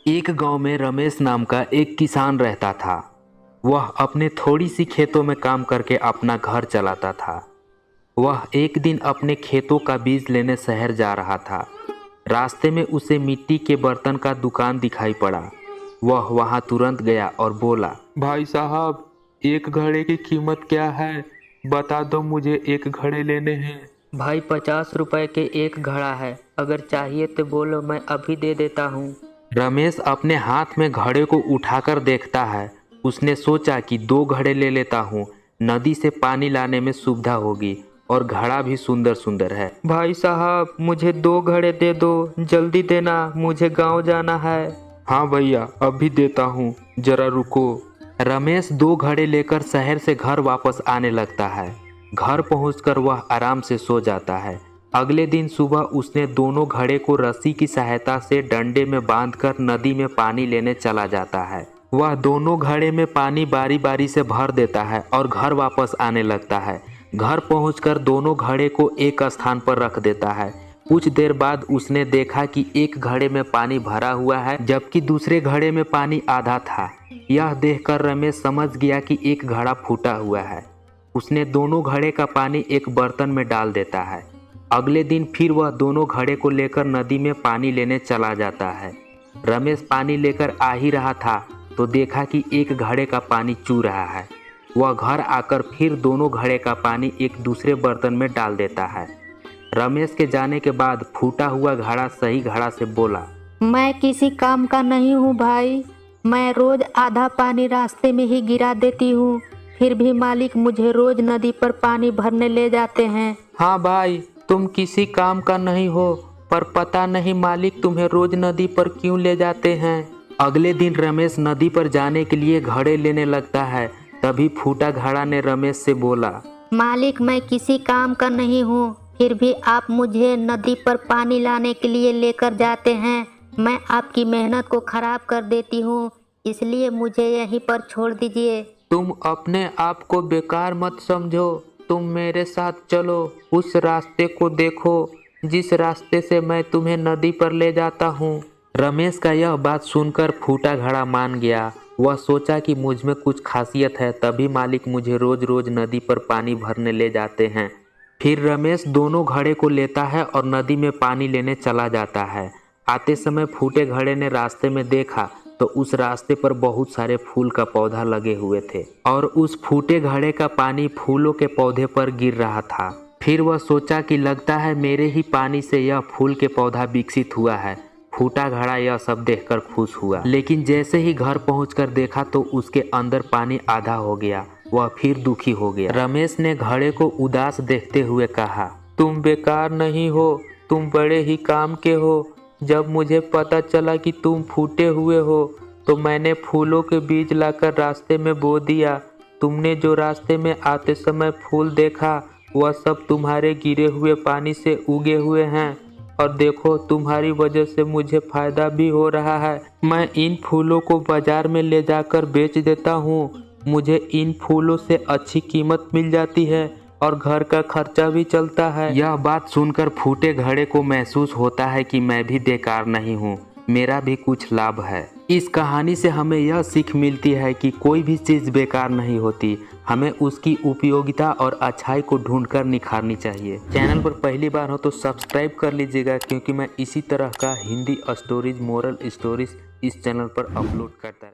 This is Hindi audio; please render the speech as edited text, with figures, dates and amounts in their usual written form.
एक गांव में रमेश नाम का एक किसान रहता था। वह अपने थोड़ी सी खेतों में काम करके अपना घर चलाता था। वह एक दिन अपने खेतों का बीज लेने शहर जा रहा था। रास्ते में उसे मिट्टी के बर्तन का दुकान दिखाई पड़ा। वह वहां तुरंत गया और बोला, भाई साहब, एक घड़े की कीमत क्या है? बता दो, मुझे एक घड़े लेने हैं। भाई 50 रुपए के एक घड़ा है, अगर चाहिए तो बोलो, मैं अभी दे देता हूँ। रमेश अपने हाथ में घड़े को उठाकर देखता है। उसने सोचा कि 2 घड़े ले लेता हूँ, नदी से पानी लाने में सुविधा होगी और घड़ा भी सुंदर सुंदर है। भाई साहब, मुझे 2 घड़े दे दो, जल्दी देना, मुझे गांव जाना है। हाँ भैया, अभी देता हूँ, जरा रुको। रमेश 2 घड़े लेकर शहर से घर वापस आने लगता है। घर पहुंचकर वह आराम से सो जाता है। अगले दिन सुबह उसने दोनों घड़े को रस्सी की सहायता से डंडे में बांधकर नदी में पानी लेने चला जाता है। वह दोनों घड़े में पानी बारी बारी से भर देता है और घर वापस आने लगता है। घर पहुंचकर दोनों घड़े को एक स्थान पर रख देता है। कुछ देर बाद उसने देखा कि एक घड़े में पानी भरा हुआ है, जबकि दूसरे घड़े में पानी आधा था। यह देखकर रमेश समझ गया कि एक घड़ा फूटा हुआ है। उसने दोनों घड़े का पानी एक बर्तन में डाल देता है। अगले दिन फिर वह दोनों घड़े को लेकर नदी में पानी लेने चला जाता है। रमेश पानी लेकर आ ही रहा था तो देखा कि एक घड़े का पानी चू रहा है। वह घर आकर फिर दोनों घड़े का पानी एक दूसरे बर्तन में डाल देता है। रमेश के जाने के बाद फूटा हुआ घड़ा सही घड़ा से बोला, मैं किसी काम का नहीं हूँ भाई, मैं रोज आधा पानी रास्ते में ही गिरा देती हूँ, फिर भी मालिक मुझे रोज नदी पर पानी भरने ले जाते हैं। हाँ भाई, तुम किसी काम का नहीं हो, पर पता नहीं मालिक तुम्हें रोज नदी पर क्यों ले जाते हैं। अगले दिन रमेश नदी पर जाने के लिए घड़े लेने लगता है। तभी फूटा घड़ा ने रमेश से बोला, मालिक, मैं किसी काम का नहीं हूँ, फिर भी आप मुझे नदी पर पानी लाने के लिए लेकर जाते हैं। मैं आपकी मेहनत को खराब कर देती हूँ, इसलिए मुझे यहीं पर छोड़ दीजिए। तुम अपने आप को बेकार मत समझो, तुम मेरे साथ चलो, उस रास्ते को देखो जिस रास्ते से मैं तुम्हें नदी पर ले जाता हूँ। रमेश का यह बात सुनकर फूटा घड़ा मान गया। वह सोचा कि मुझ में कुछ खासियत है, तभी मालिक मुझे रोज रोज नदी पर पानी भरने ले जाते हैं। फिर रमेश दोनों घड़े को लेता है और नदी में पानी लेने चला जाता है। आते समय फूटे घड़े ने रास्ते में देखा तो उस रास्ते पर बहुत सारे फूल का पौधा लगे हुए थे और उस फूटे घड़े का पानी फूलों के पौधे पर गिर रहा था। फिर वह सोचा कि लगता है मेरे ही पानी से यह फूल के पौधा विकसित हुआ है। फूटा घड़ा यह सब देखकर खुश हुआ, लेकिन जैसे ही घर पहुंचकर देखा तो उसके अंदर पानी आधा हो गया। वह फिर दुखी हो गया। रमेश ने घड़े को उदास देखते हुए कहा, तुम बेकार नहीं हो, तुम बड़े ही काम के हो। जब मुझे पता चला कि तुम फूटे हुए हो तो मैंने फूलों के बीज लाकर रास्ते में बो दिया। तुमने जो रास्ते में आते समय फूल देखा वह सब तुम्हारे गिरे हुए पानी से उगे हुए हैं, और देखो तुम्हारी वजह से मुझे फायदा भी हो रहा है। मैं इन फूलों को बाजार में ले जाकर बेच देता हूँ। मुझे इन फूलों से अच्छी कीमत मिल जाती है और घर का खर्चा भी चलता है। यह बात सुनकर फूटे घड़े को महसूस होता है कि मैं भी बेकार नहीं हूँ, मेरा भी कुछ लाभ है। इस कहानी से हमें यह सीख मिलती है कि कोई भी चीज़ बेकार नहीं होती, हमें उसकी उपयोगिता और अच्छाई को ढूंढकर निखारनी चाहिए। चैनल पर पहली बार हो तो सब्सक्राइब कर लीजिएगा, क्योंकि मैं इसी तरह का हिंदी स्टोरीज, मोरल स्टोरीज इस चैनल पर अपलोड करता रहता हूँ।